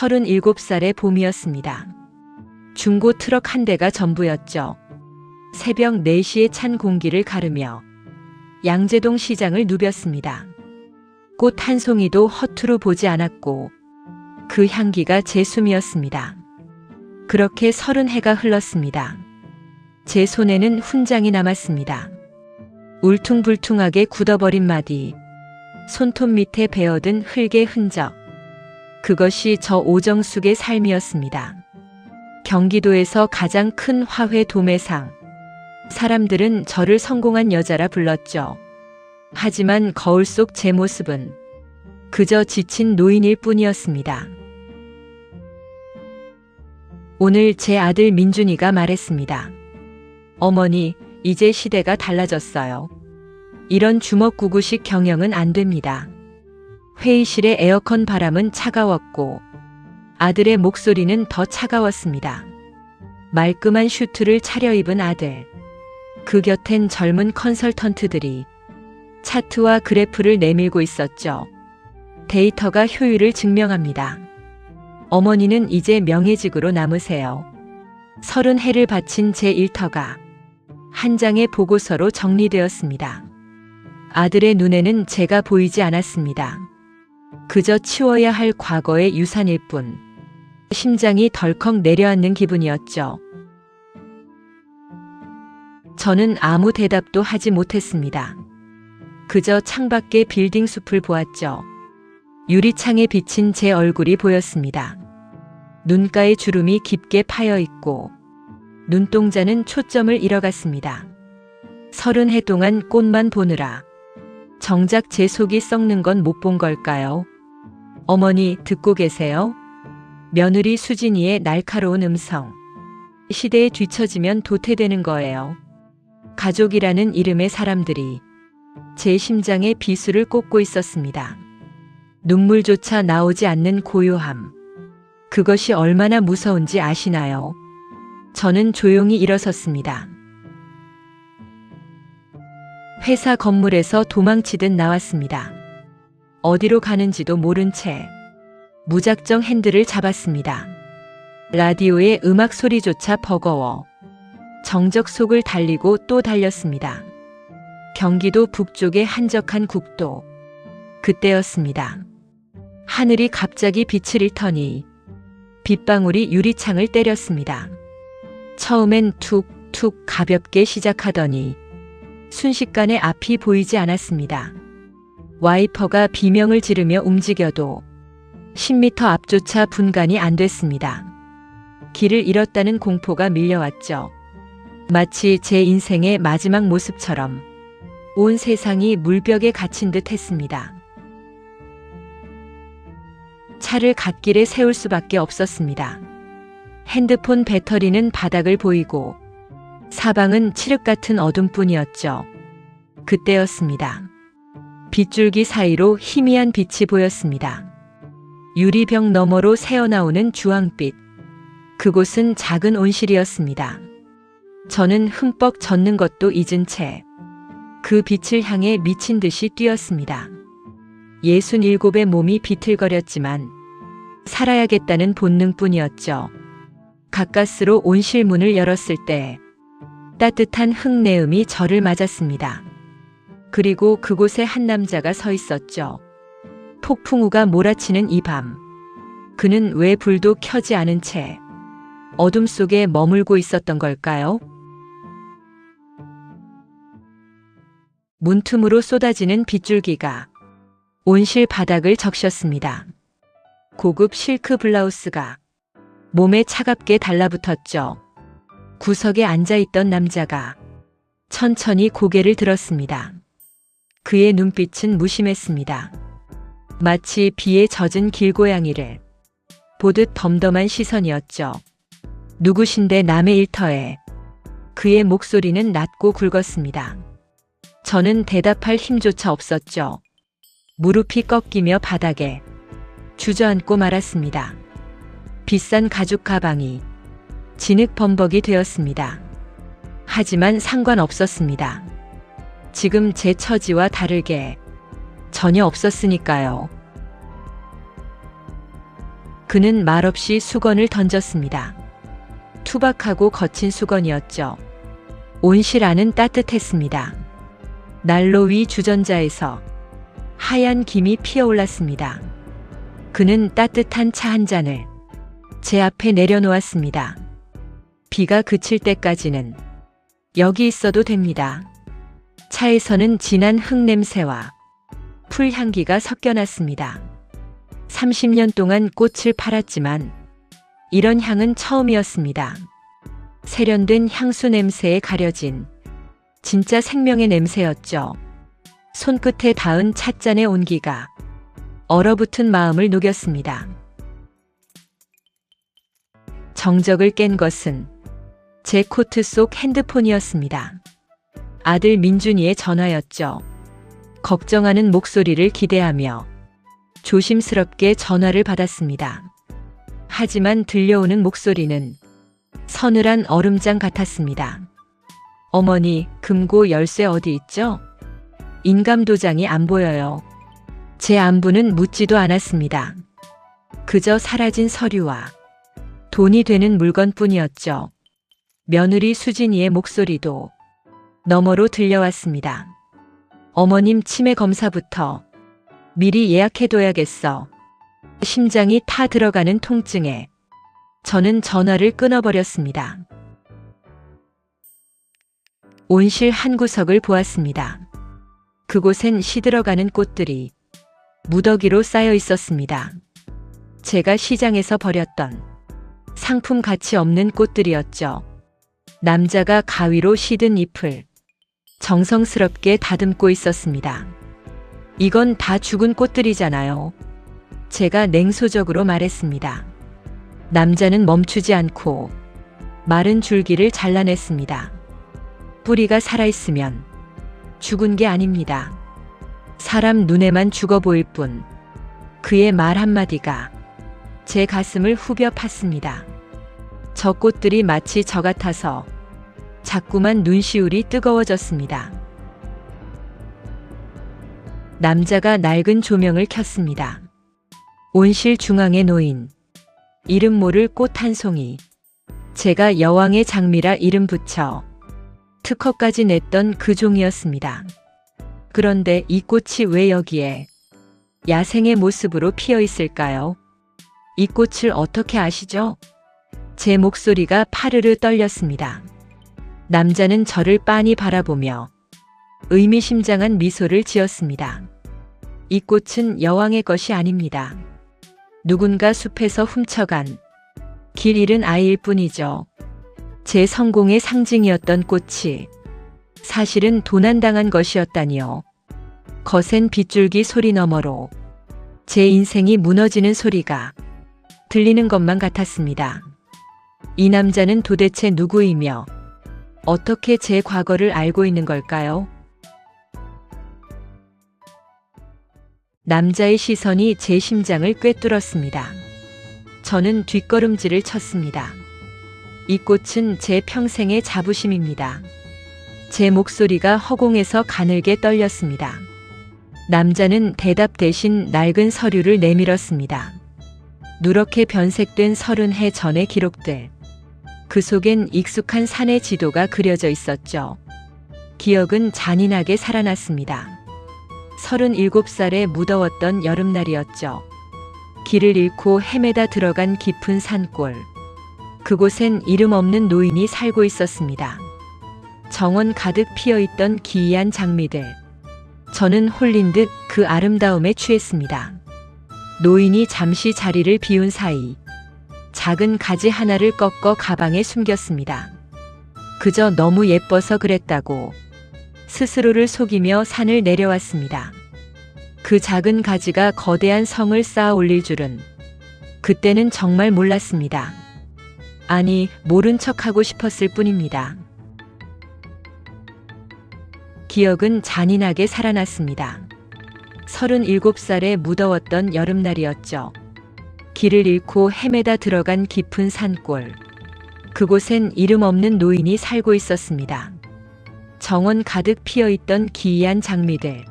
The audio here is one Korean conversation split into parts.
37살의 봄이었습니다. 중고 트럭 한 대가 전부였죠. 새벽 4시에 찬 공기를 가르며 양재동 시장을 누볐습니다. 꽃 한 송이도 허투루 보지 않았고 그 향기가 제 숨이었습니다. 그렇게 30해가 흘렀습니다. 제 손에는 훈장이 남았습니다. 울퉁불퉁하게 굳어버린 마디, 손톱 밑에 베어든 흙의 흔적. 그것이 저 오정숙의 삶이었습니다. 경기도에서 가장 큰 화훼 도매상. 사람들은 저를 성공한 여자라 불렀죠. 하지만 거울 속 제 모습은 그저 지친 노인일 뿐이었습니다. 오늘 제 아들 민준이가 말했습니다. 어머니, 이제 시대가 달라졌어요. 이런 주먹구구식 경영은 안 됩니다. 회의실의 에어컨 바람은 차가웠고 아들의 목소리는 더 차가웠습니다. 말끔한 슈트를 차려입은 아들. 그 곁엔 젊은 컨설턴트들이 차트와 그래프를 내밀고 있었죠. 데이터가 효율을 증명합니다. 어머니는 이제 명예직으로 남으세요. 30해를 바친 제 일터가 한 장의 보고서로 정리되었습니다. 아들의 눈에는 제가 보이지 않았습니다. 그저 치워야 할 과거의 유산일 뿐. 심장이 덜컥 내려앉는 기분이었죠. 저는 아무 대답도 하지 못했습니다. 그저 창밖의 빌딩 숲을 보았죠. 유리창에 비친 제 얼굴이 보였습니다. 눈가에 주름이 깊게 파여 있고 눈동자는 초점을 잃어갔습니다. 30해 동안 꽃만 보느라 정작 제 속이 썩는 건 못 본 걸까요? 어머니, 듣고 계세요? 며느리 수진이의 날카로운 음성. 시대에 뒤처지면 도태되는 거예요. 가족이라는 이름의 사람들이 제 심장에 비수를 꽂고 있었습니다. 눈물조차 나오지 않는 고요함. 그것이 얼마나 무서운지 아시나요? 저는 조용히 일어섰습니다. 회사 건물에서 도망치듯 나왔습니다. 어디로 가는지도 모른 채 무작정 핸들을 잡았습니다. 라디오의 음악 소리조차 버거워 정적 속을 달리고 또 달렸습니다. 경기도 북쪽의 한적한 국도. 그때였습니다. 하늘이 갑자기 빛을 잃더니 빗방울이 유리창을 때렸습니다. 처음엔 툭툭 가볍게 시작하더니 순식간에 앞이 보이지 않았습니다. 와이퍼가 비명을 지르며 움직여도 10m 앞조차 분간이 안 됐습니다. 길을 잃었다는 공포가 밀려왔죠. 마치 제 인생의 마지막 모습처럼 온 세상이 물벽에 갇힌 듯 했습니다. 차를 갓길에 세울 수밖에 없었습니다. 핸드폰 배터리는 바닥을 보이고 사방은 칠흑 같은 어둠뿐이었죠. 그때였습니다. 빗줄기 사이로 희미한 빛이 보였습니다. 유리병 너머로 새어나오는 주황빛. 그곳은 작은 온실이었습니다. 저는 흠뻑 젖는 것도 잊은 채 그 빛을 향해 미친 듯이 뛰었습니다. 67의 몸이 비틀거렸지만 살아야겠다는 본능뿐이었죠. 가까스로 온실 문을 열었을 때 따뜻한 흙내음이 저를 맞았습니다. 그리고 그곳에 한 남자가 서 있었죠. 폭풍우가 몰아치는 이 밤. 그는 왜 불도 켜지 않은 채 어둠 속에 머물고 있었던 걸까요? 문틈으로 쏟아지는 빗줄기가 온실 바닥을 적셨습니다. 고급 실크 블라우스가 몸에 차갑게 달라붙었죠. 구석에 앉아있던 남자가 천천히 고개를 들었습니다. 그의 눈빛은 무심했습니다. 마치 비에 젖은 길고양이를 보듯 덤덤한 시선이었죠. 누구신데 남의 일터에. 그의 목소리는 낮고 굵었습니다. 저는 대답할 힘조차 없었죠. 무릎이 꺾이며 바닥에 주저앉고 말았습니다. 비싼 가죽 가방이 진흙범벅이 되었습니다. 하지만 상관없었습니다. 지금 제 처지와 다르게 전혀 없었으니까요. 그는 말없이 수건을 던졌습니다. 투박하고 거친 수건이었죠. 온실 안은 따뜻했습니다. 난로 위 주전자에서 하얀 김이 피어올랐습니다. 그는 따뜻한 차 한 잔을 제 앞에 내려놓았습니다. 비가 그칠 때까지는 여기 있어도 됩니다. 차에서는 진한 흙 냄새와 풀 향기가 섞여났습니다. 30년 동안 꽃을 팔았지만 이런 향은 처음이었습니다. 세련된 향수 냄새에 가려진 진짜 생명의 냄새였죠. 손끝에 닿은 찻잔의 온기가 얼어붙은 마음을 녹였습니다. 정적을 깬 것은 제 코트 속 핸드폰이었습니다. 아들 민준이의 전화였죠. 걱정하는 목소리를 기대하며 조심스럽게 전화를 받았습니다. 하지만 들려오는 목소리는 서늘한 얼음장 같았습니다. 어머니, 금고 열쇠 어디 있죠? 인감도장이 안 보여요. 제 안부는 묻지도 않았습니다. 그저 사라진 서류와 돈이 되는 물건뿐이었죠. 며느리 수진이의 목소리도 너머로 들려왔습니다. 어머님 치매 검사부터 미리 예약해둬야겠어. 심장이 타 들어가는 통증에 저는 전화를 끊어버렸습니다. 온실 한 구석을 보았습니다. 그곳엔 시들어가는 꽃들이 무더기로 쌓여 있었습니다. 제가 시장에서 버렸던 상품 가치 없는 꽃들이었죠. 남자가 가위로 시든 잎을 정성스럽게 다듬고 있었습니다. 이건 다 죽은 꽃들이잖아요. 제가 냉소적으로 말했습니다. 남자는 멈추지 않고 마른 줄기를 잘라냈습니다. 뿌리가 살아있으면 죽은 게 아닙니다. 사람 눈에만 죽어 보일 뿐. 그의 말 한마디가 제 가슴을 후벼 팠습니다. 저 꽃들이 마치 저 같아서 자꾸만 눈시울이 뜨거워졌습니다. 남자가 낡은 조명을 켰습니다. 온실 중앙에 놓인 이름 모를 꽃 한 송이. 제가 여왕의 장미라 이름 붙여 특허까지 냈던 그 종이었습니다. 그런데 이 꽃이 왜 여기에 야생의 모습으로 피어 있을까요? 이 꽃을 어떻게 아시죠? 제 목소리가 파르르 떨렸습니다. 남자는 저를 빤히 바라보며 의미심장한 미소를 지었습니다. 이 꽃은 여왕의 것이 아닙니다. 누군가 숲에서 훔쳐간 길 잃은 아이일 뿐이죠. 제 성공의 상징이었던 꽃이 사실은 도난당한 것이었다니요. 거센 빗줄기 소리 너머로 제 인생이 무너지는 소리가 들리는 것만 같았습니다. 이 남자는 도대체 누구이며 어떻게 제 과거를 알고 있는 걸까요? 남자의 시선이 제 심장을 꿰뚫었습니다. 저는 뒷걸음질을 쳤습니다. 이 꽃은 제 평생의 자부심입니다. 제 목소리가 허공에서 가늘게 떨렸습니다. 남자는 대답 대신 낡은 서류를 내밀었습니다. 누렇게 변색된 30해 전의 기록들. 그 속엔 익숙한 산의 지도가 그려져 있었죠. 기억은 잔인하게 살아났습니다. 37살에 무더웠던 여름날이었죠. 길을 잃고 헤매다 들어간 깊은 산골. 그곳엔 이름 없는 노인이 살고 있었습니다. 정원 가득 피어있던 기이한 장미들. 저는 홀린 듯 그 아름다움에 취했습니다. 노인이 잠시 자리를 비운 사이 작은 가지 하나를 꺾어 가방에 숨겼습니다. 그저 너무 예뻐서 그랬다고 스스로를 속이며 산을 내려왔습니다. 그 작은 가지가 거대한 성을 쌓아 올릴 줄은 그때는 정말 몰랐습니다. 아니, 모른 척하고 싶었을 뿐입니다. 기억은 잔인하게 살아났습니다. 37살에 무더웠던 여름날이었죠. 길을 잃고 헤매다 들어간 깊은 산골. 그곳엔 이름 없는 노인이 살고 있었습니다. 정원 가득 피어있던 기이한 장미들.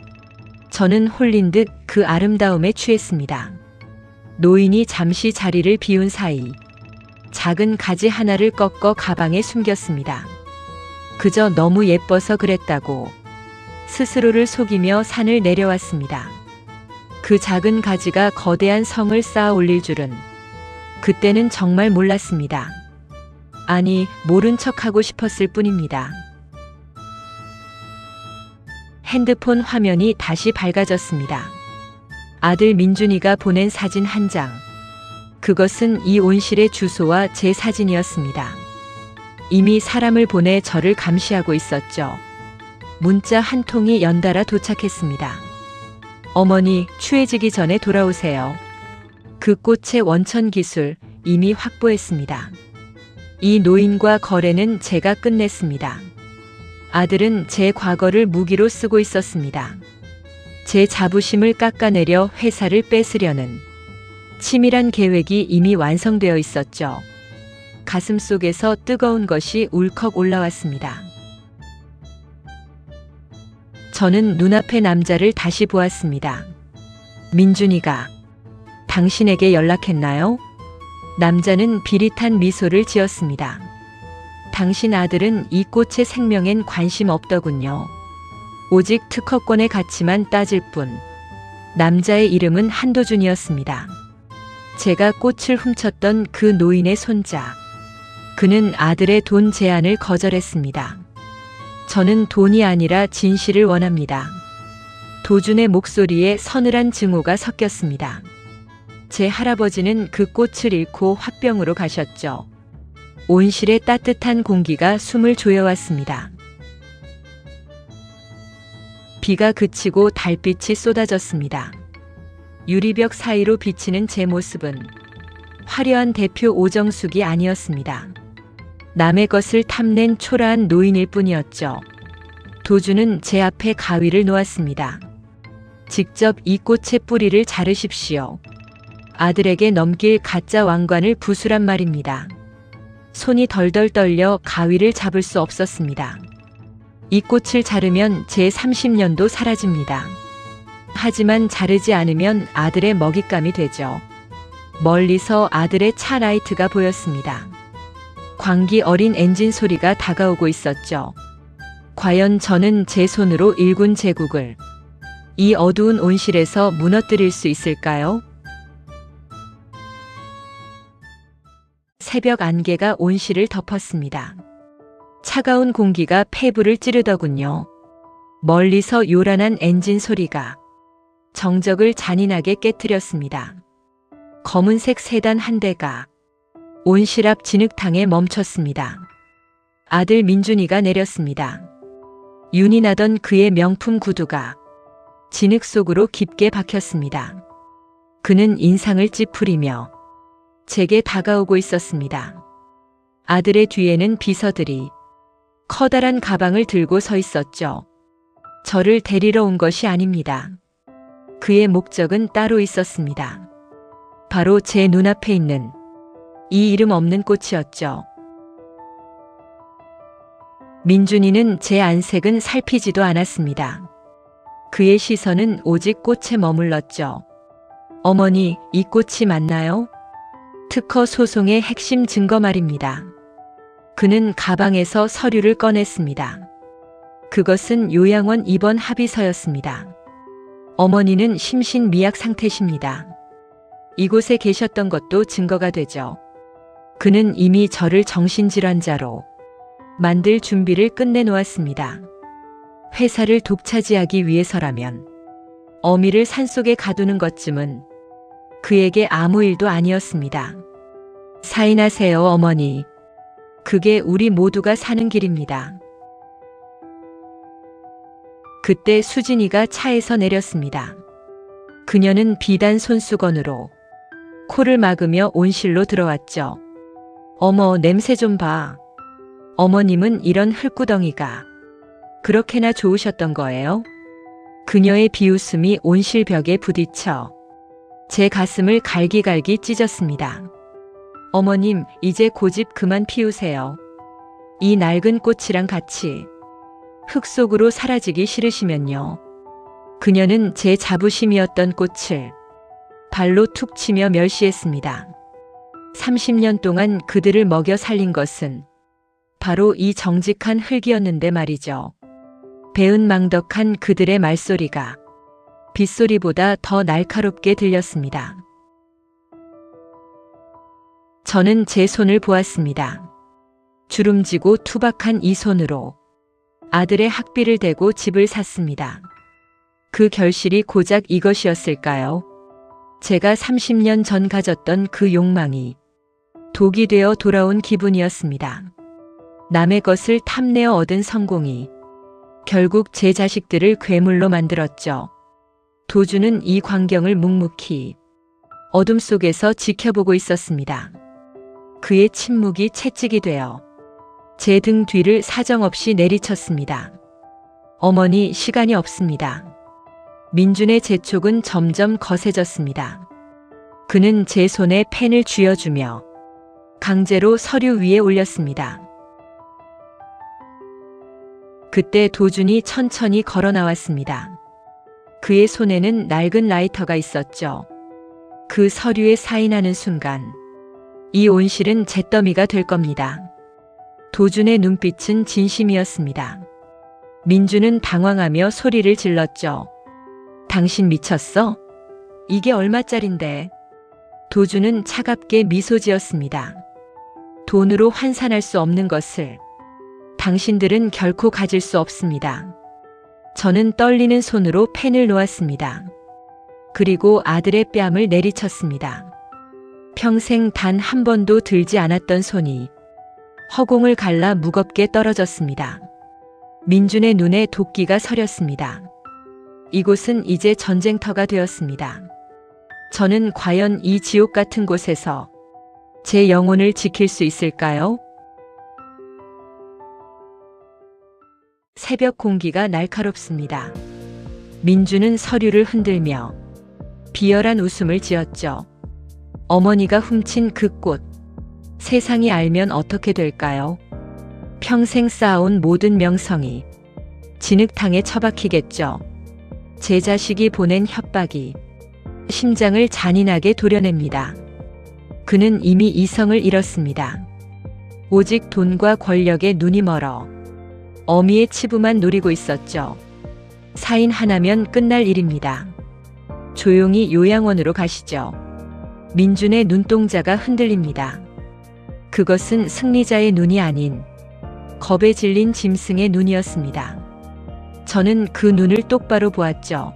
저는 홀린 듯 그 아름다움에 취했습니다. 노인이 잠시 자리를 비운 사이 작은 가지 하나를 꺾어 가방에 숨겼습니다. 그저 너무 예뻐서 그랬다고 스스로를 속이며 산을 내려왔습니다. 그 작은 가지가 거대한 성을 쌓아 올릴 줄은 그때는 정말 몰랐습니다. 아니, 모른 척하고 싶었을 뿐입니다. 핸드폰 화면이 다시 밝아졌습니다. 아들 민준이가 보낸 사진 한 장. 그것은 이 온실의 주소와 제 사진이었습니다. 이미 사람을 보내 저를 감시하고 있었죠. 문자 한 통이 연달아 도착했습니다. 어머니, 추해지기 전에 돌아오세요. 그 꽃의 원천 기술 이미 확보했습니다. 이 노인과 거래는 제가 끝냈습니다. 아들은 제 과거를 무기로 쓰고 있었습니다. 제 자부심을 깎아내려 회사를 뺏으려는 치밀한 계획이 이미 완성되어 있었죠. 가슴 속에서 뜨거운 것이 울컥 올라왔습니다. 저는 눈앞의 남자를 다시 보았습니다. 민준이가 당신에게 연락했나요? 남자는 비릿한 미소를 지었습니다. 당신 아들은 이 꽃의 생명엔 관심 없더군요. 오직 특허권의 가치만 따질 뿐. 남자의 이름은 한도준이었습니다. 제가 꽃을 훔쳤던 그 노인의 손자. 그는 아들의 돈 제안을 거절했습니다. 저는 돈이 아니라 진실을 원합니다. 도준의 목소리에 서늘한 증오가 섞였습니다. 제 할아버지는 그 꽃을 잃고 화병으로 가셨죠. 온실의 따뜻한 공기가 숨을 조여왔습니다. 비가 그치고 달빛이 쏟아졌습니다. 유리벽 사이로 비치는 제 모습은 화려한 대표 오정숙이 아니었습니다. 남의 것을 탐낸 초라한 노인일 뿐이었죠. 도준은 제 앞에 가위를 놓았습니다. 직접 이 꽃의 뿌리를 자르십시오. 아들에게 넘길 가짜 왕관을 부수란 말입니다. 손이 덜덜 떨려 가위를 잡을 수 없었습니다. 이 꽃을 자르면 제 30년도 사라집니다. 하지만 자르지 않으면 아들의 먹잇감이 되죠. 멀리서 아들의 차 라이트가 보였습니다. 광기 어린 엔진 소리가 다가오고 있었죠. 과연 저는 제 손으로 일군 제국을 이 어두운 온실에서 무너뜨릴 수 있을까요? 새벽 안개가 온실을 덮었습니다. 차가운 공기가 폐부를 찌르더군요. 멀리서 요란한 엔진 소리가 정적을 잔인하게 깨뜨렸습니다. 검은색 세단 한 대가 온실 앞 진흙탕에 멈췄습니다. 아들 민준이가 내렸습니다. 윤이 나던 그의 명품 구두가 진흙 속으로 깊게 박혔습니다. 그는 인상을 찌푸리며 제게 다가오고 있었습니다. 아들의 뒤에는 비서들이 커다란 가방을 들고 서 있었죠. 저를 데리러 온 것이 아닙니다. 그의 목적은 따로 있었습니다. 바로 제 눈앞에 있는 이 이름 없는 꽃이었죠. 민준이는 제 안색은 살피지도 않았습니다. 그의 시선은 오직 꽃에 머물렀죠. 어머니, 이 꽃이 맞나요? 특허 소송의 핵심 증거 말입니다. 그는 가방에서 서류를 꺼냈습니다. 그것은 요양원 입원 합의서였습니다. 어머니는 심신미약 상태십니다. 이곳에 계셨던 것도 증거가 되죠. 그는 이미 저를 정신질환자로 만들 준비를 끝내놓았습니다. 회사를 독차지하기 위해서라면 어미를 산속에 가두는 것쯤은 그에게 아무 일도 아니었습니다. 사인하세요, 어머니. 그게 우리 모두가 사는 길입니다. 그때 수진이가 차에서 내렸습니다. 그녀는 비단 손수건으로 코를 막으며 온실로 들어왔죠. 어머, 냄새 좀 봐. 어머님은 이런 흙구덩이가 그렇게나 좋으셨던 거예요? 그녀의 비웃음이 온실 벽에 부딪혀 제 가슴을 갈기갈기 찢었습니다. 어머님, 이제 고집 그만 피우세요. 이 낡은 꽃이랑 같이 흙 속으로 사라지기 싫으시면요. 그녀는 제 자부심이었던 꽃을 발로 툭 치며 멸시했습니다. 30년 동안 그들을 먹여 살린 것은 바로 이 정직한 흙이었는데 말이죠. 배은망덕한 그들의 말소리가 빗소리보다 더 날카롭게 들렸습니다. 저는 제 손을 보았습니다. 주름지고 투박한 이 손으로 아들의 학비를 대고 집을 샀습니다. 그 결실이 고작 이것이었을까요? 제가 30년 전 가졌던 그 욕망이 독이 되어 돌아온 기분이었습니다. 남의 것을 탐내어 얻은 성공이 결국 제 자식들을 괴물로 만들었죠. 도주는 이 광경을 묵묵히 어둠 속에서 지켜보고 있었습니다. 그의 침묵이 채찍이 되어 제 등 뒤를 사정없이 내리쳤습니다. 어머니, 시간이 없습니다. 민준의 재촉은 점점 거세졌습니다. 그는 제 손에 펜을 쥐어주며 강제로 서류 위에 올렸습니다. 그때 도준이 천천히 걸어 나왔습니다. 그의 손에는 낡은 라이터가 있었죠. 그 서류에 사인하는 순간 이 온실은 잿더미가 될 겁니다. 도준의 눈빛은 진심이었습니다. 민준은 당황하며 소리를 질렀죠. 당신 미쳤어? 이게 얼마짜린데? 도준은 차갑게 미소 지었습니다. 돈으로 환산할 수 없는 것을 당신들은 결코 가질 수 없습니다. 저는 떨리는 손으로 펜을 놓았습니다. 그리고 아들의 뺨을 내리쳤습니다. 평생 단 한 번도 들지 않았던 손이 허공을 갈라 무겁게 떨어졌습니다. 민준의 눈에 도끼가 서렸습니다. 이곳은 이제 전쟁터가 되었습니다. 저는 과연 이 지옥 같은 곳에서 제 영혼을 지킬 수 있을까요? 새벽 공기가 날카롭습니다. 민준은 서류를 흔들며 비열한 웃음을 지었죠. 어머니가 훔친 그 꽃, 세상이 알면 어떻게 될까요? 평생 쌓아온 모든 명성이 진흙탕에 처박히겠죠. 제 자식이 보낸 협박이 심장을 잔인하게 도려냅니다. 그는 이미 이성을 잃었습니다. 오직 돈과 권력에 눈이 멀어 어미의 치부만 노리고 있었죠. 사인 하나면 끝날 일입니다. 조용히 요양원으로 가시죠. 민준의 눈동자가 흔들립니다. 그것은 승리자의 눈이 아닌 겁에 질린 짐승의 눈이었습니다. 저는 그 눈을 똑바로 보았죠.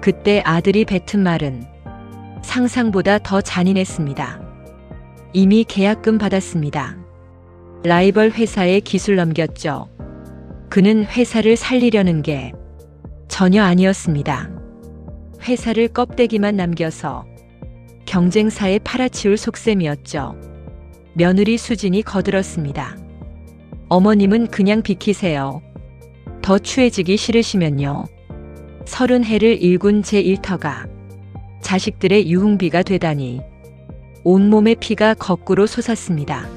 그때 아들이 뱉은 말은 상상보다 더 잔인했습니다. 이미 계약금 받았습니다. 라이벌 회사에 기술 넘겼죠. 그는 회사를 살리려는 게 전혀 아니었습니다. 회사를 껍데기만 남겨서 경쟁사에 팔아치울 속셈이었죠. 며느리 수진이 거들었습니다. 어머님은 그냥 비키세요. 더 추해지기 싫으시면요. 30해를 일군 제 일터가 자식들의 유흥비가 되다니. 온몸의 피가 거꾸로 솟았습니다.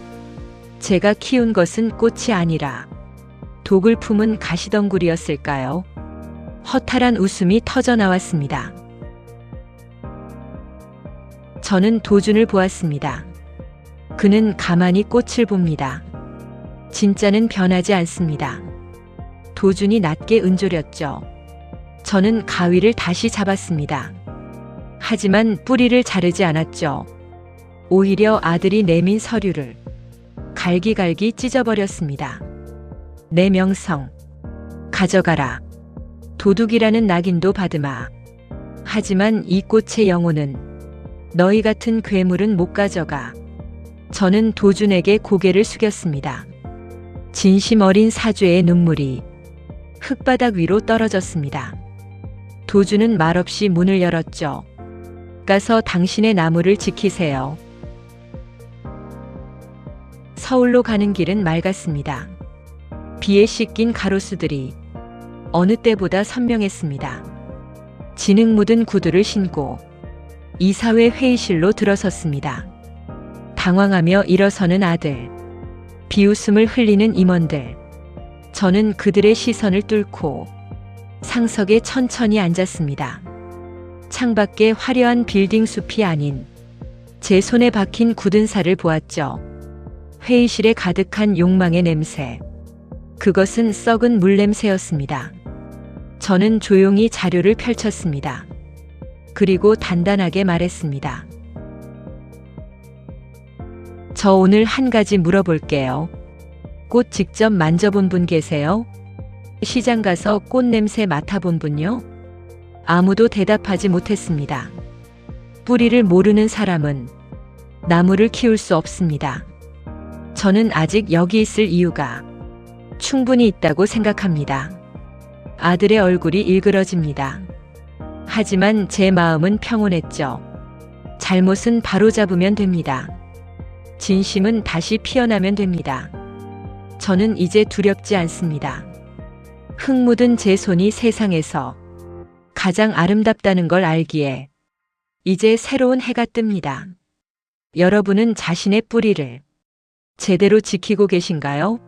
제가 키운 것은 꽃이 아니라 독을 품은 가시덩굴이었을까요? 허탈한 웃음이 터져 나왔습니다. 저는 도준을 보았습니다. 그는 가만히 꽃을 봅니다. 진짜는 변하지 않습니다. 도준이 낮게 은졸였죠. 저는 가위를 다시 잡았습니다. 하지만 뿌리를 자르지 않았죠. 오히려 아들이 내민 서류를 갈기갈기 찢어버렸습니다. 내 명성 가져가라. 도둑이라는 낙인도 받으마. 하지만 이 꽃의 영혼은 너희 같은 괴물은 못 가져가. 저는 도준에게 고개를 숙였습니다. 진심 어린 사죄의 눈물이 흙바닥 위로 떨어졌습니다. 도준은 말없이 문을 열었죠. 가서 당신의 나무를 지키세요. 서울로 가는 길은 맑았습니다. 비에 씻긴 가로수들이 어느 때보다 선명했습니다. 진흙 묻은 구두를 신고 이사회 회의실로 들어섰습니다. 당황하며 일어서는 아들, 비웃음을 흘리는 임원들. 저는 그들의 시선을 뚫고 상석에 천천히 앉았습니다. 창밖에 화려한 빌딩 숲이 아닌 제 손에 박힌 굳은 살을 보았죠. 회의실에 가득한 욕망의 냄새. 그것은 썩은 물냄새였습니다. 저는 조용히 자료를 펼쳤습니다. 그리고 단단하게 말했습니다. 저 오늘 한 가지 물어볼게요. 꽃 직접 만져본 분 계세요? 시장 가서 꽃 냄새 맡아본 분요? 아무도 대답하지 못했습니다. 뿌리를 모르는 사람은 나무를 키울 수 없습니다. 저는 아직 여기 있을 이유가 충분히 있다고 생각합니다. 아들의 얼굴이 일그러집니다. 하지만 제 마음은 평온했죠. 잘못은 바로잡으면 됩니다. 진심은 다시 피어나면 됩니다. 저는 이제 두렵지 않습니다. 흙 묻은 제 손이 세상에서 가장 아름답다는 걸 알기에 이제 새로운 해가 뜹니다. 여러분은 자신의 뿌리를 제대로 지키고 계신가요?